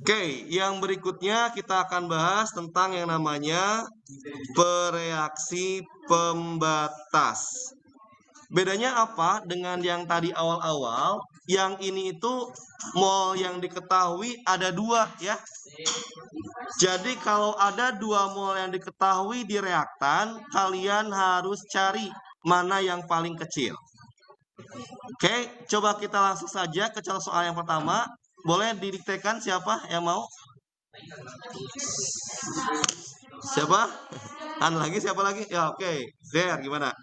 Oke, yang berikutnya kita akan bahas tentang yang namanya bereaksi pembatas. Bedanya apa dengan yang tadi awal-awal? Yang ini itu mol yang diketahui ada 2 ya. Jadi kalau ada 2 mol yang diketahui di reaktan, kalian harus cari mana yang paling kecil. Oke, coba kita langsung saja ke soal yang pertama. Boleh didiktekan siapa yang mau? Siapa? Lagi siapa lagi? Ya oke. Der, gimana?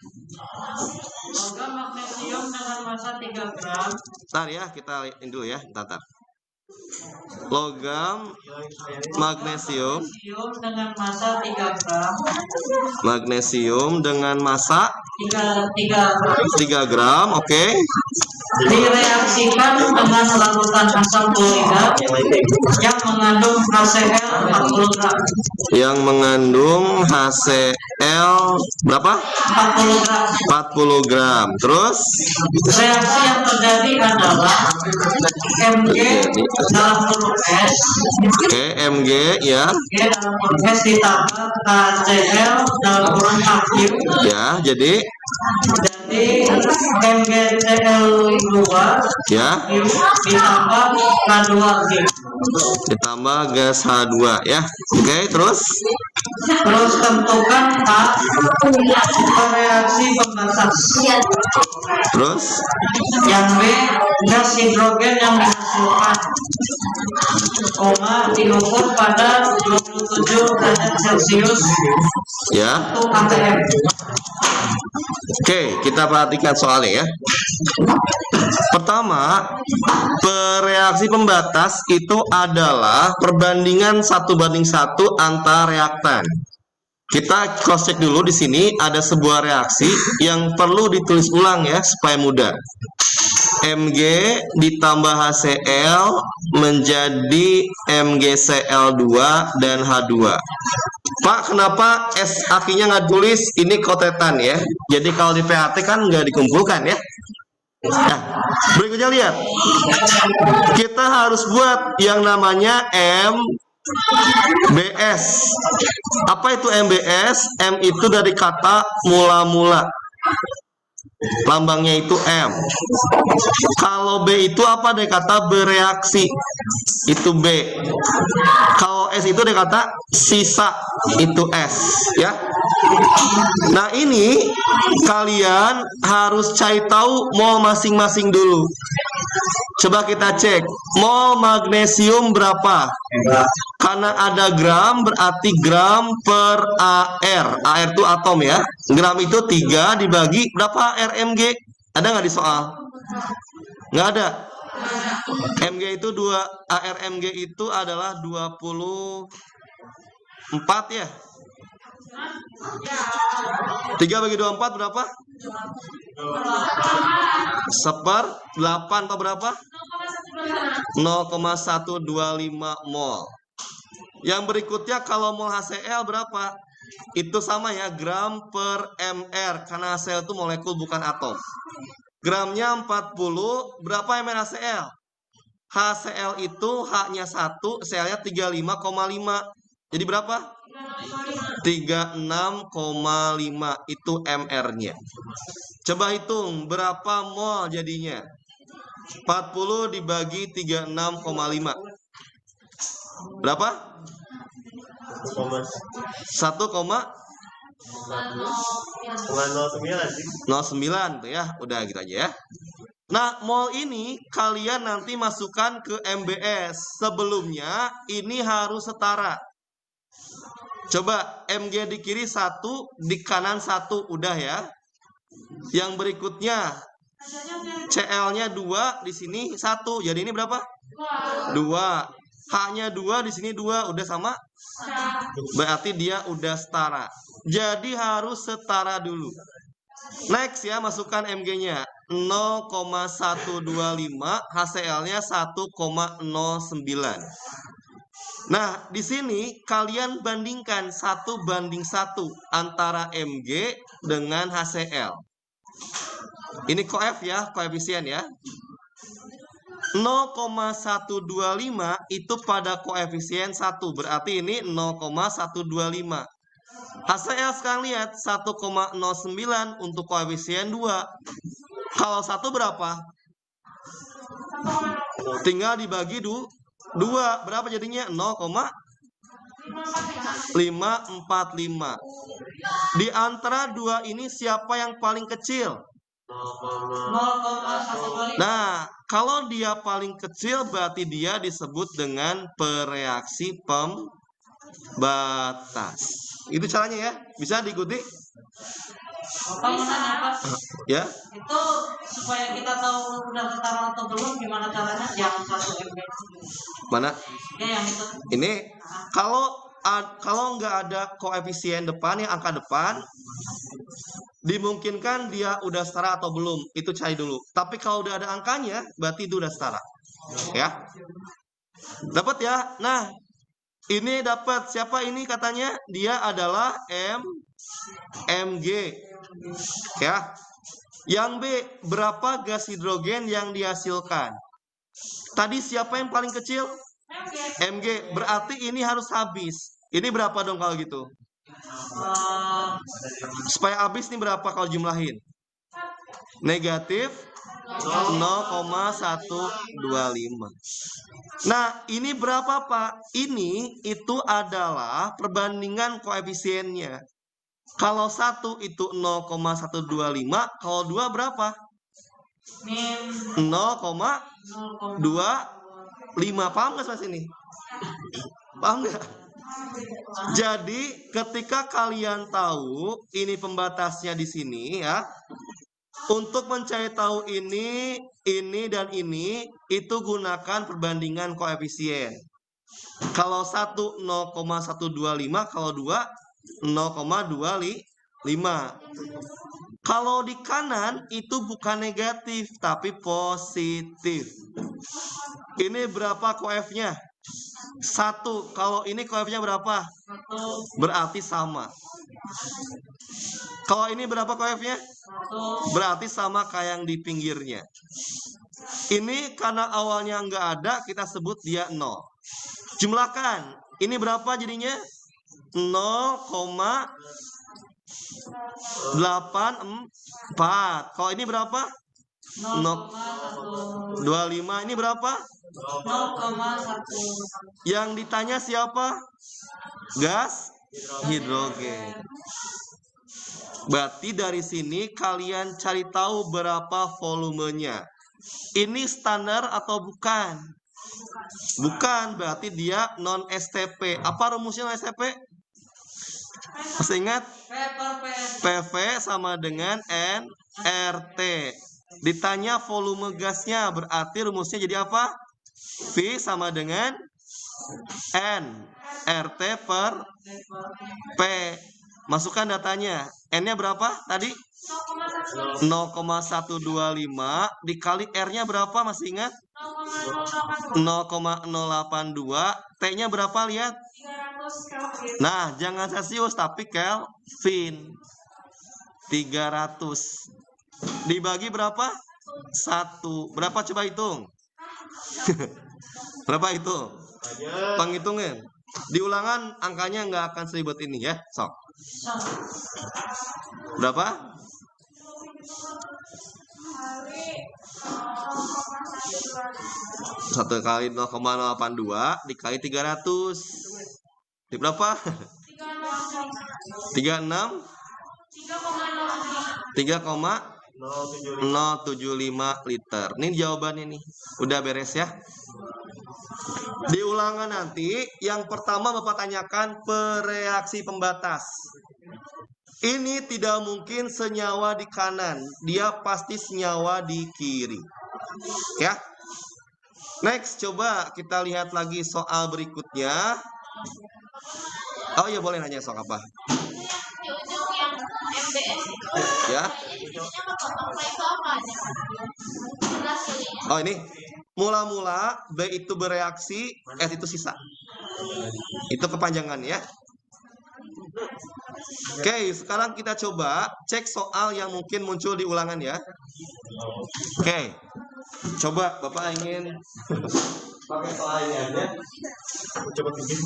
Logam magnesium dengan massa 3 gram. Bentar ya, kita lihat dulu ya. Bentar. Logam magnesium dengan massa 3 gram. Magnesium dengan massa 3 gram, oke. Direaksikan dengan larutan asam klorida yang mengandung HCl 40 gram. Yang mengandung HCl berapa? 40 gram. 40 gram. Terus? Reaksi yang terjadi adalah Mg dalam huruf S. Oke, Mg ya. G dalam huruf S ditambah HCl dalam huruf Q. Ya, jadi MgCl2 ya ditambah K2G. Ditambah gas H2 ya. Oke, terus Tentukan K reaksi pembatas. Terus Yang B, gas hidrogen yang dihasilkan, diukur pada 27 derajat Celcius ya. 1 atm. Oke, kita perhatikan soalnya ya. Pertama, bereaksi pembatas itu adalah perbandingan 1:1 antar reaktan. Kita cross check dulu di sini ada sebuah reaksi yang perlu ditulis ulang ya supaya mudah. Mg ditambah HCl menjadi MgCl2 dan H2. Pak, kenapa S akhirnya nggak tulis? Ini kotetan ya. Jadi kalau di PAT kan nggak dikumpulkan ya. Nah, berikutnya lihat. Kita harus buat yang namanya MBS. Apa itu MBS? M itu dari kata mula-mula. Lambangnya itu M. Kalau B itu apa? Dari kata bereaksi. Itu B. Kalau S itu dari kata sisa. Itu S ya. Nah, ini kalian harus cari tahu mol masing-masing dulu. Coba kita cek mol magnesium berapa? Karena ada gram berarti gram per AR. AR itu atom ya. Gram itu 3 dibagi berapa RMG? Ada nggak di soal? Nggak ada. Mg itu 2, ARMG itu adalah 24 ya. 3 bagi 24 berapa? 1/8 atau berapa? 0,125 mol. Yang berikutnya kalau mol HCl berapa? Itu sama ya, gram per mr. Karena HCl itu molekul bukan atom. Gramnya 40, berapa mr HCl? HCl itu H-nya 1, Cl-nya 35,5. Jadi berapa? 36,5 itu mr-nya. Coba hitung berapa mol jadinya. 40 dibagi 36,5. Berapa? 1,09 tuh ya. Udah gitu aja ya. Nah, mol ini kalian nanti masukkan ke MBS. Sebelumnya ini harus setara. Coba Mg di kiri 1, di kanan 1, udah ya. Yang berikutnya Cl-nya 2, di sini 1. Jadi ini berapa? 2. H-nya 2, di sini 2, udah sama? Berarti dia udah setara. Jadi harus setara dulu. Next ya, masukkan Mg-nya 0,125, HCl-nya 1,09. Nah, di sini kalian bandingkan 1:1 antara Mg dengan HCl. Ini koef ya, koefisien ya. 0,125 itu pada koefisien 1. Berarti ini 0,125. Hasilnya sekarang lihat 1,09 untuk koefisien 2. Kalau 1 berapa? Tinggal dibagi 2. Berapa jadinya? 0,545. Di antara 2 ini siapa yang paling kecil? 0,125. Nah, kalau dia paling kecil berarti dia disebut dengan bereaksi pembatas. Itu caranya ya. Bisa diikuti? Bapak mau nanya, Pak? Ya. Itu supaya kita tahu udah setara atau belum, gimana caranya? Yang 1 MB. Mana? Ya, yang itu. Ini kalau nggak ada koefisien depan, yang angka depan, dimungkinkan dia udah setara atau belum. Itu cari dulu. Tapi kalau udah ada angkanya, berarti itu udah setara. Ya. Dapat ya? Nah, ini dapat. Siapa ini katanya? Dia adalah Mg. Ya. Yang B, berapa gas hidrogen yang dihasilkan? Tadi siapa yang paling kecil? Mg. Berarti ini harus habis. Ini berapa dong kalau gitu? Supaya habis nih berapa kalau jumlahin? Negatif 0,125. Nah, ini berapa, Pak? Ini itu adalah perbandingan koefisiennya. Kalau 1 itu 0,125, kalau 2 berapa? 0,25. Paham nggak Mas ini? Paham nggak? Jadi ketika kalian tahu ini pembatasnya di sini ya, untuk mencari tahu ini dan ini, itu gunakan perbandingan koefisien. Kalau 1 0,125, kalau 2 0,25. Kalau di kanan itu bukan negatif tapi positif. Ini berapa koefnya? 1. Kalau ini koefnya berapa? 1. Berarti sama. Kalau ini berapa koefnya? 1. Berarti sama kayak yang di pinggirnya. Ini karena awalnya nggak ada, kita sebut dia 0. Jumlahkan. Ini berapa jadinya? 0,84. Kalau ini berapa? 0,25. Ini berapa? 0,1. Yang ditanya siapa? Gas hidrogen. Berarti dari sini kalian cari tahu berapa volumenya. Ini standar atau bukan? Bukan, berarti dia non STP. Apa rumusnya non STP? Masih ingat? PV sama dengan nRT. Ditanya volume gasnya, berarti rumusnya jadi apa? V sama dengan N. RT per P. Masukkan datanya. N-nya berapa tadi? 0,125 dikali R-nya berapa? Masih ingat? 0,082. T-nya berapa? Lihat. Nah, jangan Celsius tapi Kelvin. 300. Dibagi berapa? 1. Berapa coba hitung? Berapa itu? Penghitungin. Di ulangan angkanya nggak akan seribet ini ya. Sok. Berapa? Satu kali 0,082 dikali 300. Di berapa? 36? 3,075 liter. Ini jawabannya nih. Udah beres ya. Di ulangan nanti yang pertama Bapak tanyakan bereaksi pembatas. Ini tidak mungkin senyawa di kanan, dia pasti senyawa di kiri. Ya. Next, coba kita lihat lagi soal berikutnya. Oh iya, boleh nanya soal apa? Ya. Oh ini. Mula-mula B itu bereaksi, S itu sisa. Itu kepanjangan ya. Oke, sekarang kita coba cek soal yang mungkin muncul di ulangan ya. Oke. Coba Bapak ingin pakai soal ini aja. Coba bikin.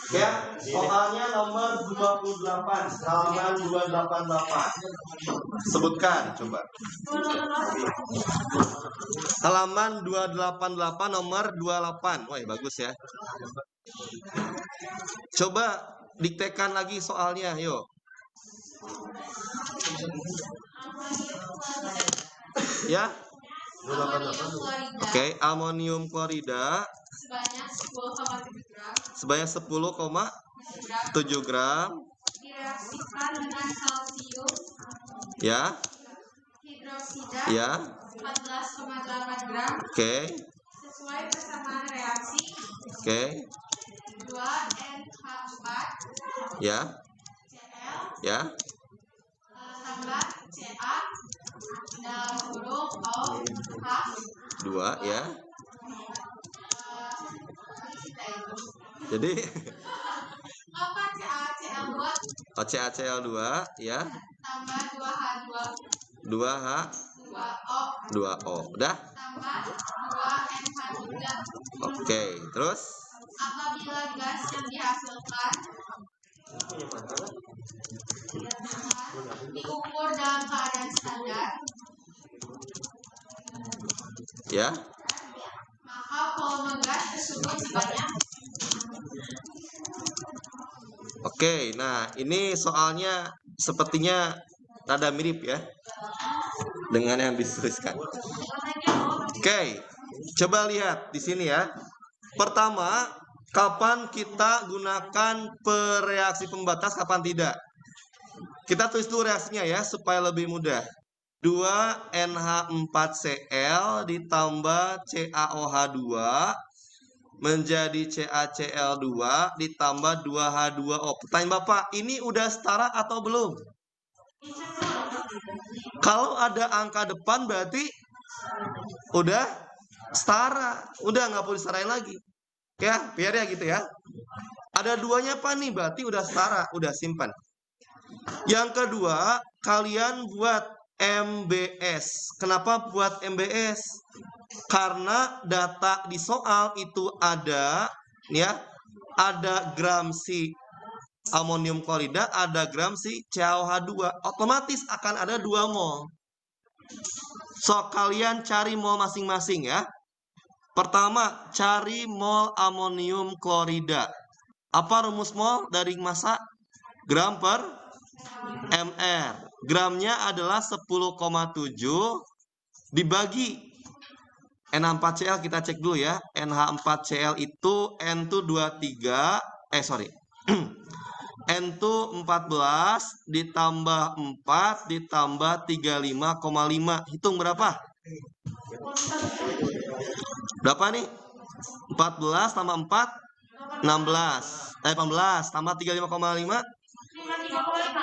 Ya, soalnya nomor 28, halaman 288. Sebutkan, coba. Halaman 288 nomor 28. Wah, bagus ya. Coba diktekan lagi soalnya, yuk. Ya. Oke, amonium klorida sebanyak 10,7 gram direaksikan dengan kalsium ya. hidroksida Ya. 14,8 gram. Oke. Sesuai persamaan reaksi. Oke. 2NH4 Ya. Cl Ya. tambah Ca dalam kurung OH 2 ya. Jadi apa CaCl2 CaCl2 ya. tambah 2H2 2H 2O 2O. Udah? tambah 2NH3. Oke, terus Apabila gas yang dihasilkan diukur dalam keadaan standar, ya. maka volume gas tersebut sebanyak. Oke, nah ini soalnya sepertinya rada mirip ya dengan yang dituliskan. Oke, coba lihat di sini ya. Pertama, kapan kita gunakan pereaksi pembatas, kapan tidak? Kita tulis dulu reaksinya ya supaya lebih mudah. 2NH4Cl ditambah CaOH2 menjadi CaCl2 ditambah 2H2O. Pertanyaan Bapak, ini udah setara atau belum? Kalau ada angka depan berarti udah setara. Udah nggak perlu diserahin lagi. Ya, biar ya gitu ya. Ada duanya apa nih? Berarti udah setara, udah simpan. Yang kedua, kalian buat MBS. Kenapa buat MBS? Karena data di soal itu ada ya, ada gram si amonium klorida, ada gram si CaOH2. Otomatis akan ada 2 mol. So, kalian cari mol masing-masing ya. Pertama, cari mol amonium klorida. Apa rumus mol dari massa? Gram per mr. Gramnya adalah 10,7 dibagi NH4Cl, kita cek dulu ya. NH4Cl itu N itu 23, N itu 14 ditambah 4 ditambah 35,5. Hitung berapa? Berapa nih? 14 tambah 4 16. 18 tambah 35,5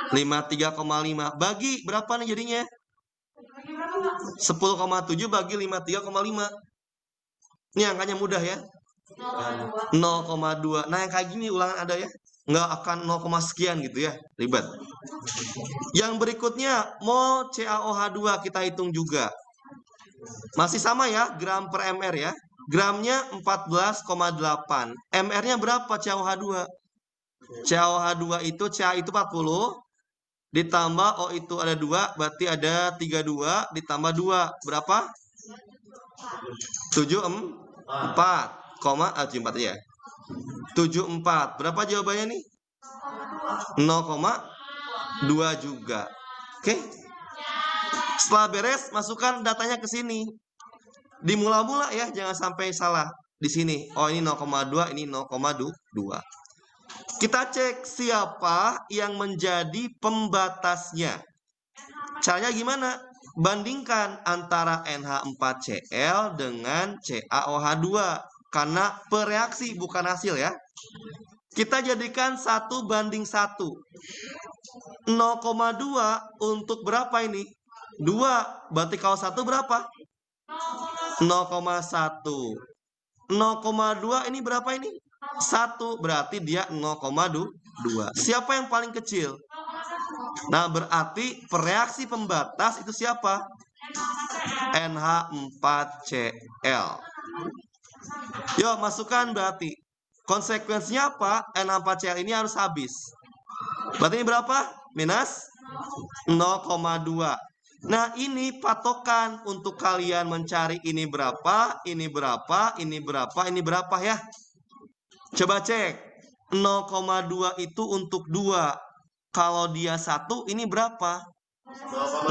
53,5. Bagi berapa nih jadinya? 10,7 bagi 53,5. Ini angkanya mudah ya. 0,2. Nah yang kayak gini ulangan ada ya. Nggak akan 0, sekian gitu ya. Ribet. Yang berikutnya mol CaOH2 kita hitung juga. Masih sama ya, gram per mr ya. Gramnya 14,8. MR-nya berapa CaOH2? CaOH2 itu Ca itu 40 ditambah O itu ada 2, berarti ada 32 ditambah 2 berapa? 74, 74 ya. 74. Berapa jawabannya nih? 0,2 juga. Oke. Setelah beres, masukkan datanya ke sini. Di mula-mula ya, jangan sampai salah di sini. Oh, ini 0,2, ini 0,2. Kita cek siapa yang menjadi pembatasnya. Caranya gimana? Bandingkan antara NH4Cl dengan CaOH2. Karena pereaksi bukan hasil ya. Kita jadikan 1:1. 0,2 untuk berapa ini? 2. Berarti kalau 1 berapa? 0,1. 0,2 ini berapa ini? 1. Berarti dia 0,2. Siapa yang paling kecil? Nah, berarti reaksi pembatas itu siapa? NH4Cl. Yuk, masukkan berarti. Konsekuensinya apa? NH4Cl ini harus habis. Berarti ini berapa? Minus 0,2. Nah, ini patokan untuk kalian mencari ini berapa, ini berapa, ini berapa, ini berapa ya. Coba cek. 0,2 itu untuk 2. Kalau dia 1, ini berapa?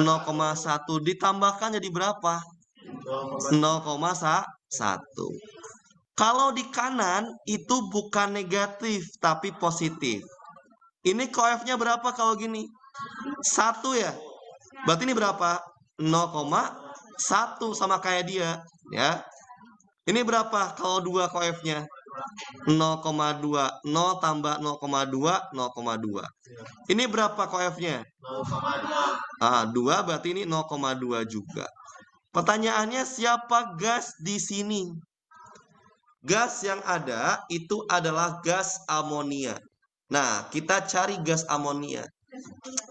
0,1 ditambahkan jadi berapa? 0,1. Kalau di kanan itu bukan negatif tapi positif. Ini koefnya berapa kalau gini? 1 ya. Berarti ini berapa? 0,1 sama kayak dia, ya. Ini berapa kalau 2 koefnya? 0,2. 0 tambah 0,2, 0,2. Ini berapa koefnya? 2 berarti ini 0,2 juga. Pertanyaannya siapa gas di sini? Gas yang ada itu adalah gas amonia. Nah, kita cari gas amonia.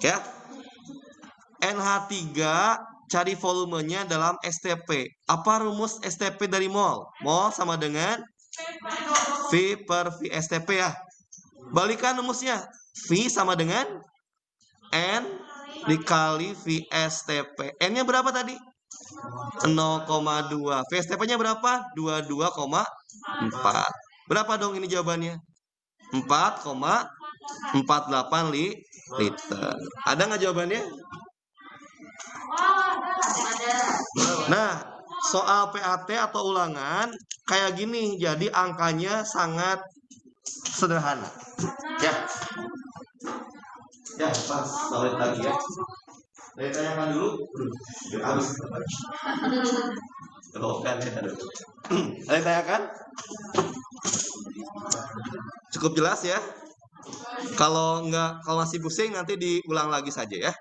Ya. NH3 cari volumenya dalam STP. Apa rumus STP dari mol? Mol sama dengan V per V STP ya. Balikan rumusnya. V sama dengan N dikali V STP. N-nya berapa tadi? 0,2. V STP-nya berapa? 22,4. Berapa dong ini jawabannya? 4,48 liter. Ada nggak jawabannya? Nah, soal PAT atau ulangan kayak gini. Jadi angkanya sangat sederhana. Ya. Ya, pas. Balik lagi ya. Saya tanyakan dulu. Habis. Kelokan ya. Saya tanyakan. Cukup jelas ya. Kalau masih pusing nanti diulang lagi saja ya.